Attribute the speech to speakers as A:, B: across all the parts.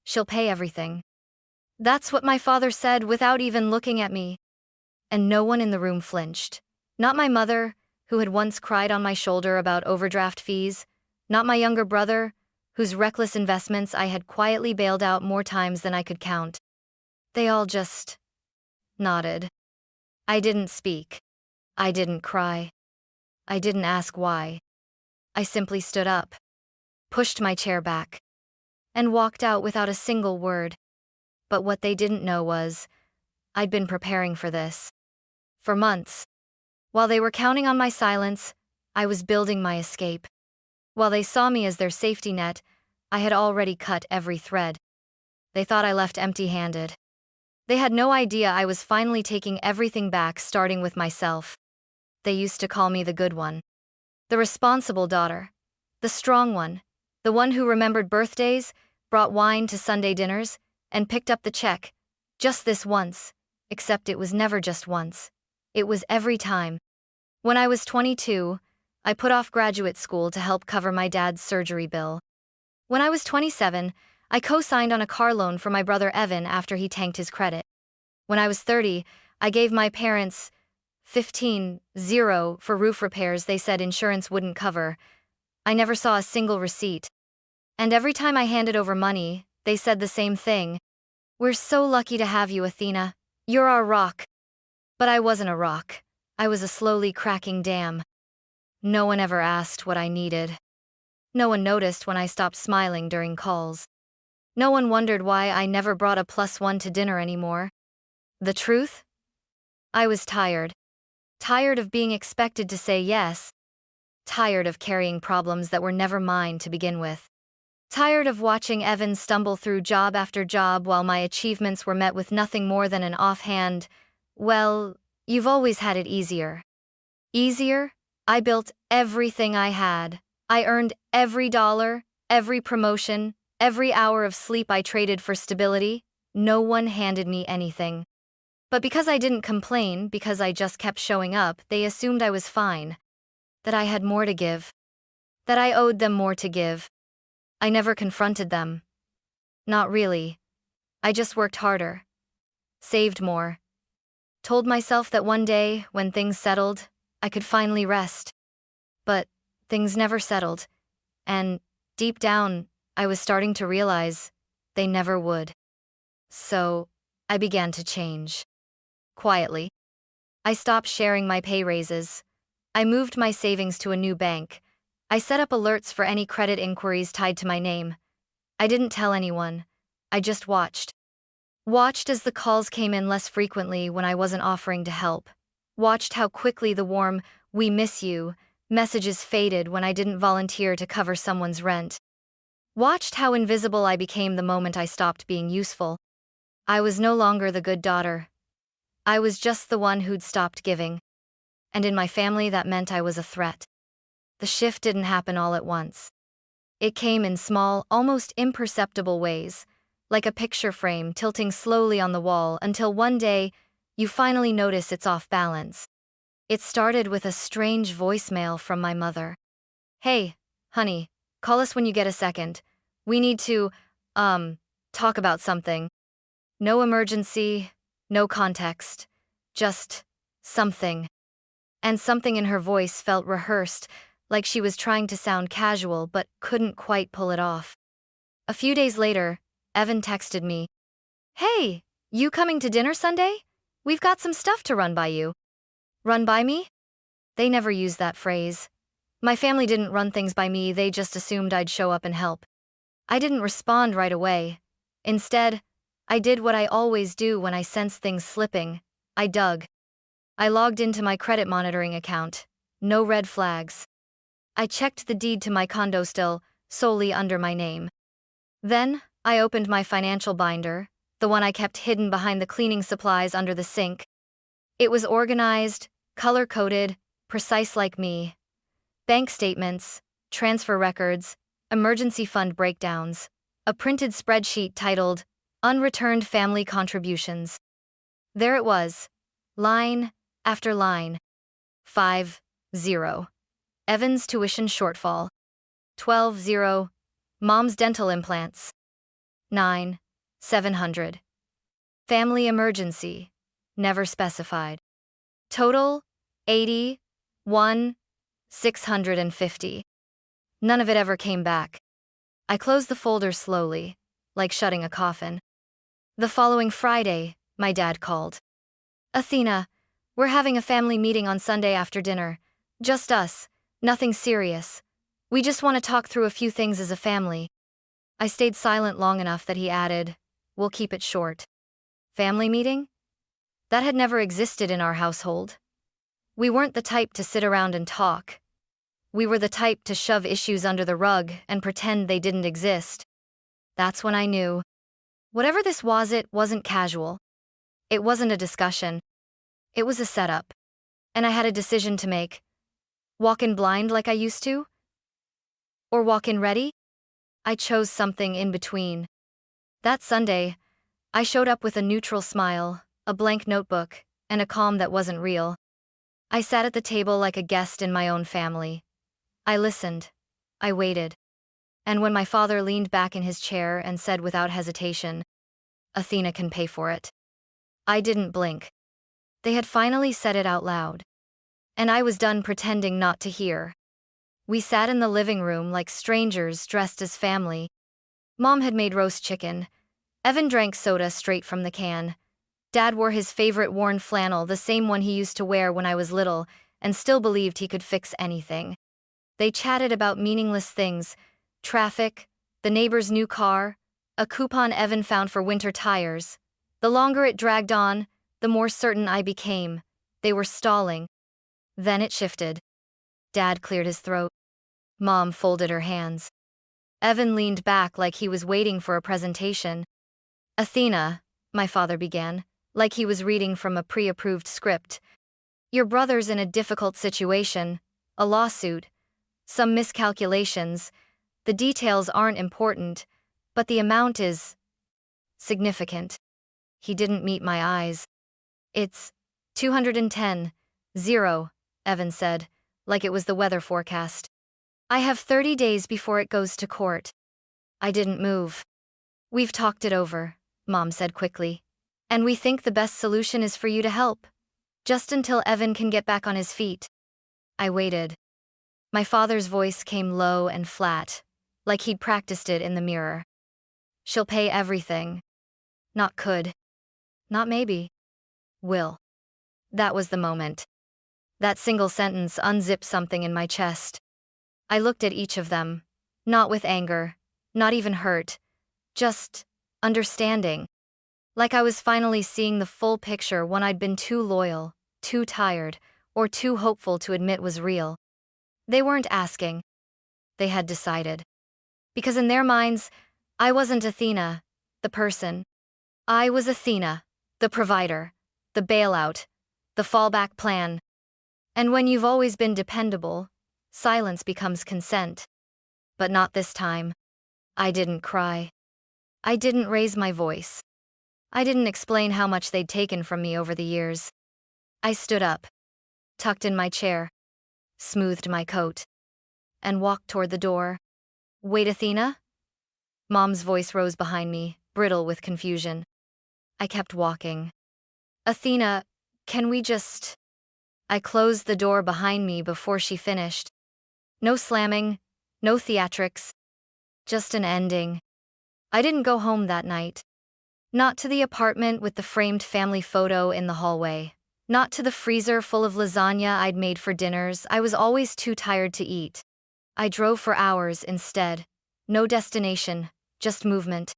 A: she'll pay everything. That's what my father said without even looking at me. And no one in the room flinched. Not my mother, who had once cried on my shoulder about overdraft fees. Not my younger brother, whose reckless investments I had quietly bailed out more times than I could count. They all just nodded. I didn't speak. I didn't cry. I didn't ask why. I simply stood up, pushed my chair back, and walked out without a single word. But what they didn't know was, I'd been preparing for this. For months. While they were counting on my silence, I was building my escape. While they saw me as their safety net, I had already cut every thread. They thought I left empty-handed. They had no idea I was finally taking everything back, starting with myself. They used to call me the good one. The responsible daughter. The strong one. The one who remembered birthdays, brought wine to Sunday dinners, and picked up the check. Just this once. Except it was never just once. It was every time. When I was 22, I put off graduate school to help cover my dad's surgery bill. When I was 27, I co-signed on a car loan for my brother Evan after he tanked his credit. When I was 30, I gave my parents $15,000 for roof repairs they said insurance wouldn't cover. I never saw a single receipt. And every time I handed over money, they said the same thing. "We're so lucky to have you, Athena. You're our rock." But I wasn't a rock. I was a slowly cracking dam. No one ever asked what I needed. No one noticed when I stopped smiling during calls. No one wondered why I never brought a +1 to dinner anymore. The truth? I was tired. Tired of being expected to say yes. Tired of carrying problems that were never mine to begin with. Tired of watching Evan stumble through job after job while my achievements were met with nothing more than an offhand, "Well, you've always had it easier." Easier? I built everything I had. I earned every dollar, every promotion, every hour of sleep I traded for stability. No one handed me anything. But because I didn't complain, because I just kept showing up, they assumed I was fine. That I had more to give. That I owed them more to give. I never confronted them. Not really. I just worked harder. Saved more. Told myself that one day, when things settled, I could finally rest. But things never settled. And deep down, I was starting to realize they never would. So, I began to change. Quietly. I stopped sharing my pay raises. I moved my savings to a new bank. I set up alerts for any credit inquiries tied to my name. I didn't tell anyone. I just watched. Watched as the calls came in less frequently when I wasn't offering to help. Watched how quickly the warm, "We miss you" messages faded when I didn't volunteer to cover someone's rent. Watched how invisible I became the moment I stopped being useful. I was no longer the good daughter. I was just the one who'd stopped giving. And in my family that meant I was a threat. The shift didn't happen all at once. It came in small, almost imperceptible ways, like a picture frame tilting slowly on the wall until one day, you finally notice it's off balance. It started with a strange voicemail from my mother. "Hey, honey, call us when you get a second. We need to, talk about something." No emergency, no context, just something. And something in her voice felt rehearsed, like she was trying to sound casual but couldn't quite pull it off. A few days later, Evan texted me. "Hey, you coming to dinner Sunday? We've got some stuff to run by you." Run by me? They never used that phrase. My family didn't run things by me, they just assumed I'd show up and help. I didn't respond right away. Instead, I did what I always do when I sense things slipping. I dug. I logged into my credit monitoring account. No red flags. I checked the deed to my condo still, solely under my name. Then, I opened my financial binder, the one I kept hidden behind the cleaning supplies under the sink. It was organized, color-coded, precise like me. Bank statements, transfer records, emergency fund breakdowns, a printed spreadsheet titled, "Unreturned Family Contributions." There it was, line after line. 5-0. Evan's tuition shortfall. 12-0. Mom's dental implants. 9, 700. Family emergency. Never specified. Total, 81, 650. None of it ever came back. I closed the folder slowly, like shutting a coffin. The following Friday, my dad called. Athena, we're having a family meeting on Sunday after dinner. Just us, nothing serious. We just want to talk through a few things as a family. I stayed silent long enough that he added, we'll keep it short. Family meeting? That had never existed in our household. We weren't the type to sit around and talk. We were the type to shove issues under the rug and pretend they didn't exist. That's when I knew. Whatever this was, it wasn't casual. It wasn't a discussion. It was a setup. And I had a decision to make. Walk in blind like I used to? Or walk in ready? I chose something in between. That Sunday, I showed up with a neutral smile, a blank notebook, and a calm that wasn't real. I sat at the table like a guest in my own family. I listened. I waited. And when my father leaned back in his chair and said without hesitation, Athena can pay for it, I didn't blink. They had finally said it out loud. And I was done pretending not to hear. We sat in the living room like strangers dressed as family. Mom had made roast chicken. Evan drank soda straight from the can. Dad wore his favorite worn flannel, the same one he used to wear when I was little, and still believed he could fix anything. They chatted about meaningless things, traffic, the neighbor's new car, a coupon Evan found for winter tires. The longer it dragged on, the more certain I became. They were stalling. Then it shifted. Dad cleared his throat. Mom folded her hands. Evan leaned back like he was waiting for a presentation. Athena, my father began, like he was reading from a pre-approved script. Your brother's in a difficult situation, a lawsuit, some miscalculations. The details aren't important, but the amount is significant. He didn't meet my eyes. It's 210, 0, Evan said, like it was the weather forecast. I have 30 days before it goes to court. I didn't move. We've talked it over, Mom said quickly. And we think the best solution is for you to help. Just until Evan can get back on his feet. I waited. My father's voice came low and flat, like he'd practiced it in the mirror. She'll pay everything. Not could. Not maybe. Will. That was the moment. That single sentence unzipped something in my chest. I looked at each of them, not with anger, not even hurt, just understanding. Like I was finally seeing the full picture, one I'd been too loyal, too tired, or too hopeful to admit was real. They weren't asking. They had decided. Because in their minds, I wasn't Athena, the person. I was Athena, the provider, the bailout, the fallback plan. And when you've always been dependable, silence becomes consent. But not this time. I didn't cry. I didn't raise my voice. I didn't explain how much they'd taken from me over the years. I stood up, tucked in my chair, smoothed my coat, and walked toward the door. Wait, Athena? Mom's voice rose behind me, brittle with confusion. I kept walking. Athena, can we just... I closed the door behind me before she finished. No slamming, no theatrics. Just an ending. I didn't go home that night. Not to the apartment with the framed family photo in the hallway. Not to the freezer full of lasagna I'd made for dinners. I was always too tired to eat. I drove for hours instead. No destination, just movement.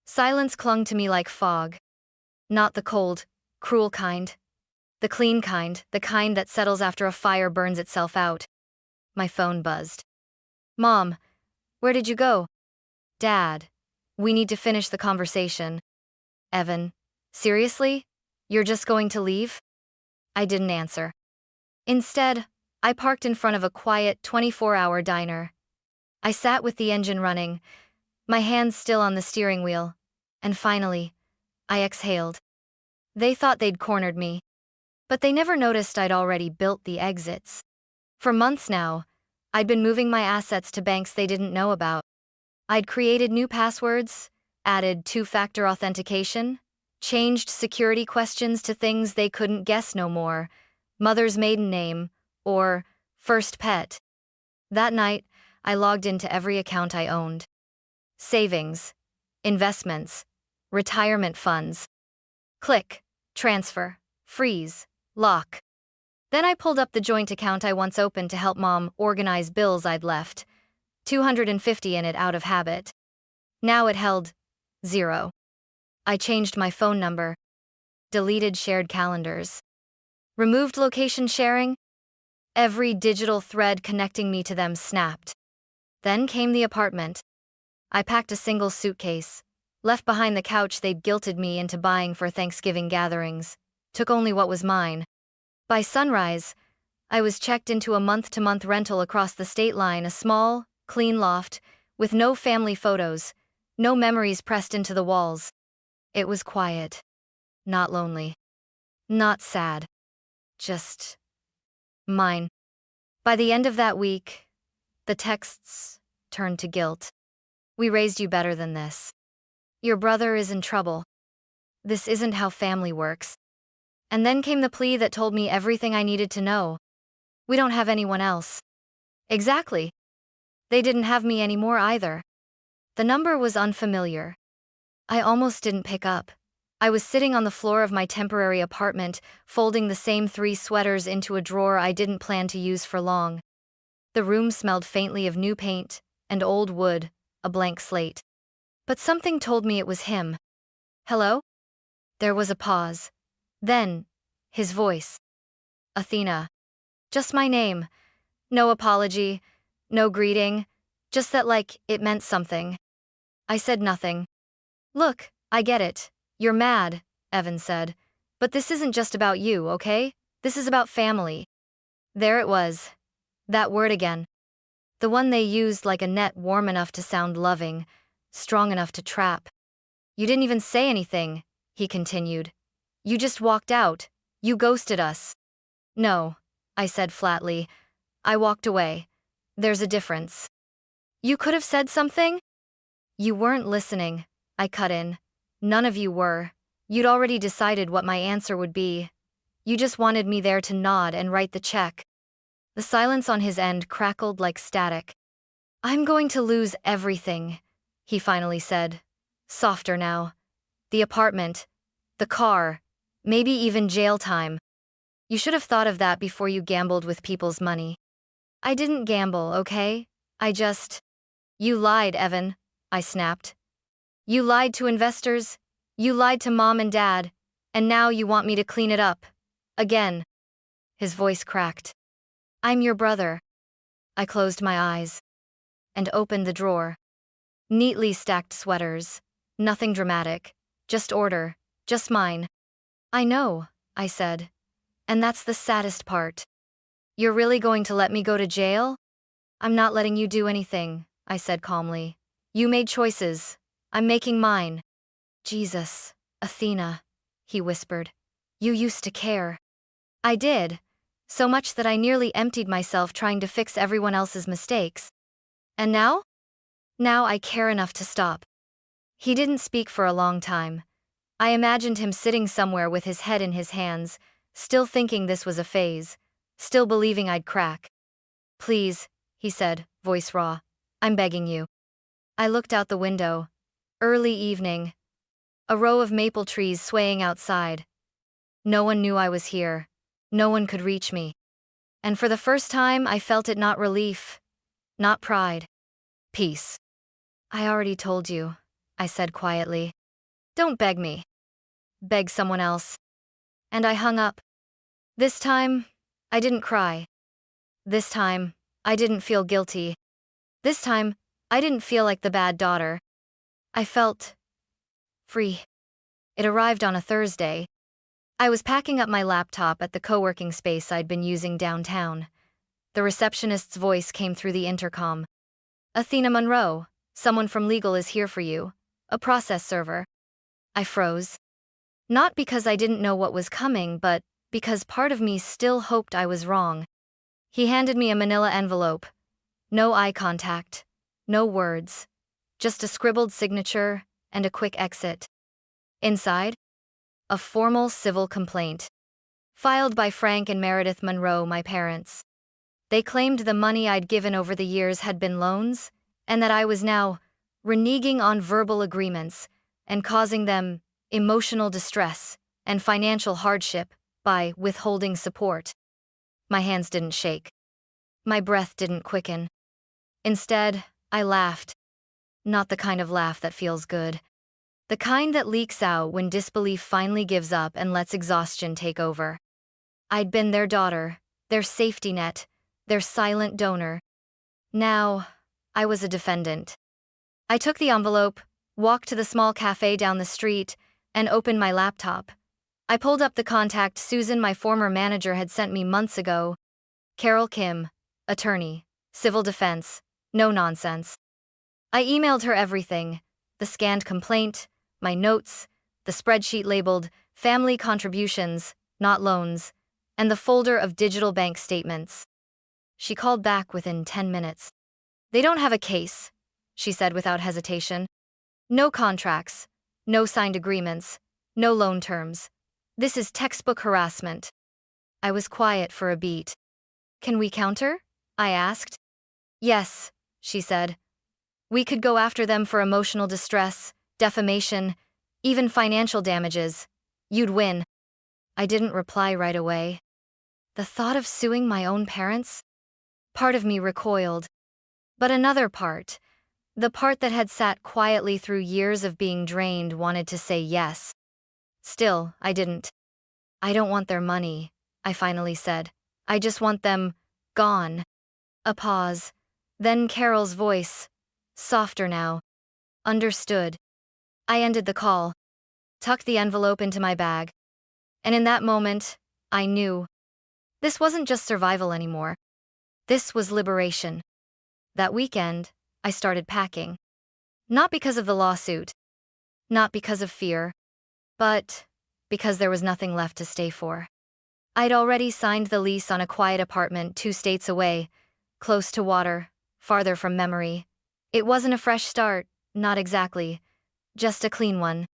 A: Silence clung to me like fog. Not the cold, cruel kind. The clean kind, the kind that settles after a fire burns itself out. My phone buzzed. Mom, where did you go? Dad, we need to finish the conversation. Evan, seriously? You're just going to leave? I didn't answer. Instead, I parked in front of a quiet 24-hour diner. I sat with the engine running, my hands still on the steering wheel, and finally, I exhaled. They thought they'd cornered me, but they never noticed I'd already built the exits. For months now, I'd been moving my assets to banks they didn't know about. I'd created new passwords, added two-factor authentication, changed security questions to things they couldn't guess no more, mother's maiden name, or first pet. That night, I logged into every account I owned. Savings, investments, retirement funds. Click, transfer, freeze, lock. Then I pulled up the joint account I once opened to help Mom organize bills I'd left, 250 in it out of habit. Now it held 0. I changed my phone number, deleted shared calendars, removed location sharing. Every digital thread connecting me to them snapped. Then came the apartment. I packed a single suitcase, left behind the couch they'd guilted me into buying for Thanksgiving gatherings, took only what was mine. By sunrise, I was checked into a month-to-month rental across the state line, a small, clean loft, with no family photos, no memories pressed into the walls. It was quiet. Not lonely. Not sad. Just mine. By the end of that week, the texts turned to guilt. We raised you better than this. Your brother is in trouble. This isn't how family works. And then came the plea that told me everything I needed to know. We don't have anyone else. Exactly. They didn't have me anymore either. The number was unfamiliar. I almost didn't pick up. I was sitting on the floor of my temporary apartment, folding the same 3 sweaters into a drawer I didn't plan to use for long. The room smelled faintly of new paint and old wood, a blank slate. But something told me it was him. Hello? There was a pause. Then, his voice. Athena. Just my name. No apology, no greeting, just that it meant something. I said nothing. Look, I get it. You're mad, Evan said. But this isn't just about you, okay? This is about family. There it was. That word again. The one they used like a net, warm enough to sound loving, strong enough to trap. You didn't even say anything, he continued. You just walked out. You ghosted us. No, I said flatly. I walked away. There's a difference. You could have said something? You weren't listening, I cut in. None of you were. You'd already decided what my answer would be. You just wanted me there to nod and write the check. The silence on his end crackled like static. I'm going to lose everything, he finally said. Softer now. The apartment. The car. Maybe even jail time. You should have thought of that before you gambled with people's money. I didn't gamble, okay? You lied, Evan, I snapped. You lied to investors, you lied to Mom and Dad, and now you want me to clean it up. Again. His voice cracked. I'm your brother. I closed my eyes and opened the drawer. Neatly stacked sweaters. Nothing dramatic. Just order. Just mine. I know, I said. And that's the saddest part. You're really going to let me go to jail? I'm not letting you do anything, I said calmly. You made choices. I'm making mine. Jesus, Athena, he whispered. You used to care. I did. So much that I nearly emptied myself trying to fix everyone else's mistakes. And now? Now I care enough to stop. He didn't speak for a long time. I imagined him sitting somewhere with his head in his hands, still thinking this was a phase, still believing I'd crack. Please, he said, voice raw. I'm begging you. I looked out the window. Early evening. A row of maple trees swaying outside. No one knew I was here. No one could reach me. And for the first time, I felt it not relief, not pride. Peace. I already told you, I said quietly. Don't beg me. Beg someone else. And I hung up. This time, I didn't cry. This time, I didn't feel guilty. This time, I didn't feel like the bad daughter. I felt free. It arrived on a Thursday. I was packing up my laptop at the co-working space I'd been using downtown. The receptionist's voice came through the intercom. Athena Monroe, someone from legal is here for you. A process server. I froze. Not because I didn't know what was coming, but because part of me still hoped I was wrong. He handed me a manila envelope. No eye contact. No words. Just a scribbled signature, and a quick exit. Inside, a formal civil complaint, filed by Frank and Meredith Monroe, my parents. They claimed the money I'd given over the years had been loans, and that I was now reneging on verbal agreements and causing them emotional distress and financial hardship by withholding support. My hands didn't shake. My breath didn't quicken. Instead, I laughed. Not the kind of laugh that feels good. The kind that leaks out when disbelief finally gives up and lets exhaustion take over. I'd been their daughter, their safety net, their silent donor. Now, I was a defendant. I took the envelope, walked to the small cafe down the street, and opened my laptop. I pulled up the contact Susan, my former manager, had sent me months ago. Carol Kim, attorney, civil defense, no nonsense. I emailed her everything: the scanned complaint, my notes, the spreadsheet labeled family contributions, not loans, and the folder of digital bank statements. She called back within 10 minutes. "They don't have a case," she said without hesitation. "No contracts, no signed agreements, no loan terms. This is textbook harassment." I was quiet for a beat. "Can we counter?" I asked. "Yes," she said. "We could go after them for emotional distress, defamation, even financial damages. You'd win." I didn't reply right away. The thought of suing my own parents? Part of me recoiled. But another part, the part that had sat quietly through years of being drained, wanted to say yes. Still, I didn't. "I don't want their money," I finally said. "I just want them gone." A pause. Then Carol's voice, softer now. "Understood." I ended the call, tucked the envelope into my bag. And in that moment, I knew. This wasn't just survival anymore. This was liberation. That weekend, I started packing. Not because of the lawsuit. Not because of fear. But because there was nothing left to stay for. I'd already signed the lease on a quiet apartment 2 states away, close to water, farther from memory. It wasn't a fresh start, not exactly. Just a clean one.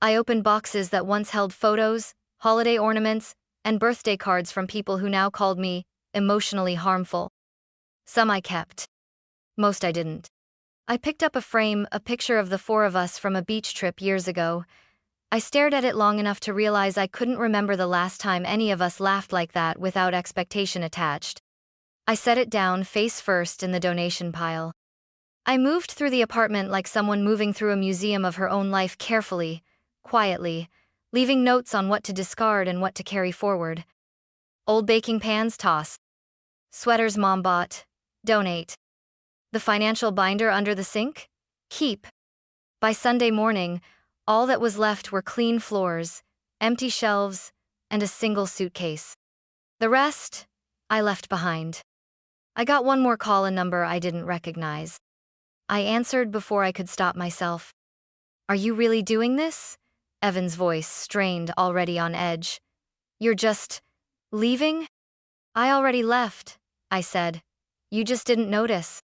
A: I opened boxes that once held photos, holiday ornaments, and birthday cards from people who now called me emotionally harmful. Some I kept. Most I didn't. I picked up a frame, a picture of the 4 of us from a beach trip years ago. I stared at it long enough to realize I couldn't remember the last time any of us laughed like that without expectation attached. I set it down face first in the donation pile. I moved through the apartment like someone moving through a museum of her own life, carefully, quietly, leaving notes on what to discard and what to carry forward. Old baking pans, toss. Sweaters mom bought, donate. The financial binder under the sink? Keep. By Sunday morning, all that was left were clean floors, empty shelves, and a single suitcase. The rest, I left behind. I got one more call, a number I didn't recognize. I answered before I could stop myself. "Are you really doing this?" Evan's voice strained, already on edge. "You're just leaving?" "I already left," I said. "You just didn't notice."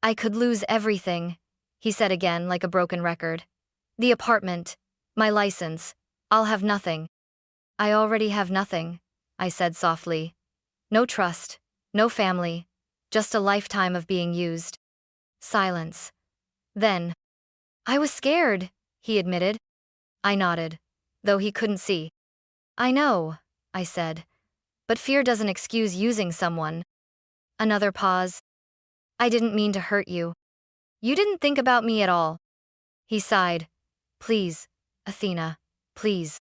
A: "I could lose everything," he said again like a broken record. "The apartment, my license, I'll have nothing." "I already have nothing," I said softly. "No trust, no family, just a lifetime of being used." Silence. Then, "I was scared," he admitted. I nodded, though he couldn't see. "I know," I said. "But fear doesn't excuse using someone." Another pause. "I didn't mean to hurt you. You didn't think about me at all." He sighed. "Please, Athena, please."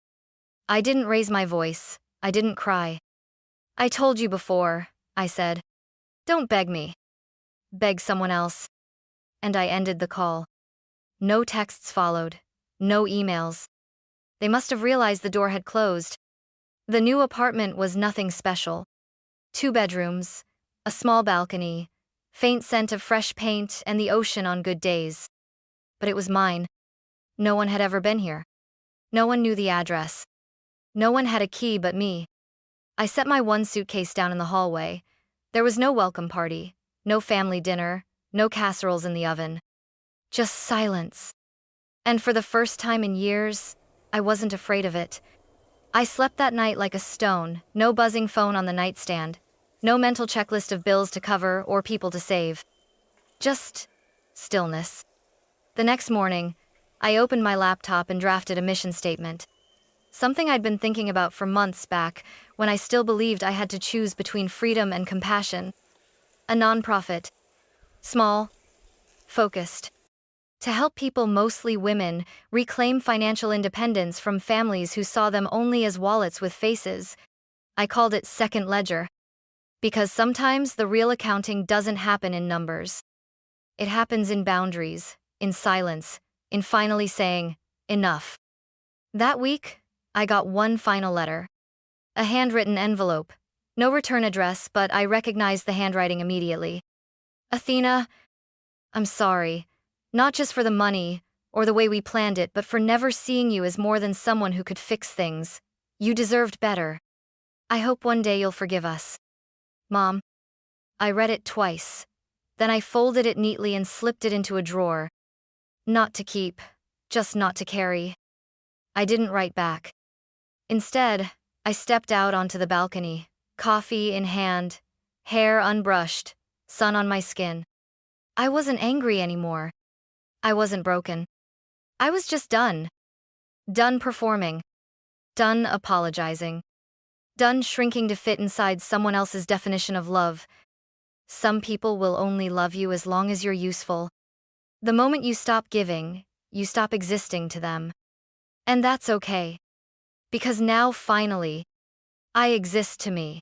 A: I didn't raise my voice. I didn't cry. "I told you before," I said. "Don't beg me. Beg someone else." And I ended the call. No texts followed. No emails. They must have realized the door had closed. The new apartment was nothing special. 2 bedrooms, a small balcony, faint scent of fresh paint, and the ocean on good days. But it was mine. No one had ever been here. No one knew the address. No one had a key but me. I set my one suitcase down in the hallway. There was no welcome party, no family dinner, no casseroles in the oven. Just silence. And for the first time in years, I wasn't afraid of it. I slept that night like a stone, no buzzing phone on the nightstand, no mental checklist of bills to cover or people to save. Just stillness. The next morning, I opened my laptop and drafted a mission statement. Something I'd been thinking about for months back, when I still believed I had to choose between freedom and compassion. A nonprofit. Small. Focused. To help people, mostly women, reclaim financial independence from families who saw them only as wallets with faces. I called it Second Ledger. Because sometimes the real accounting doesn't happen in numbers. It happens in boundaries, in silence, in finally saying, enough. That week, I got one final letter. A handwritten envelope. No return address, but I recognized the handwriting immediately. Athena, I'm sorry. Not just for the money, or the way we planned it, but for never seeing you as more than someone who could fix things. You deserved better. I hope one day you'll forgive us. Mom. I read it twice. Then I folded it neatly and slipped it into a drawer. Not to keep, just not to carry. I didn't write back. Instead, I stepped out onto the balcony, coffee in hand, hair unbrushed, sun on my skin. I wasn't angry anymore. I wasn't broken. I was just done. Done performing. Done apologizing. Done shrinking to fit inside someone else's definition of love. Some people will only love you as long as you're useful. The moment you stop giving, you stop existing to them. And that's okay. Because now, finally, I exist to me.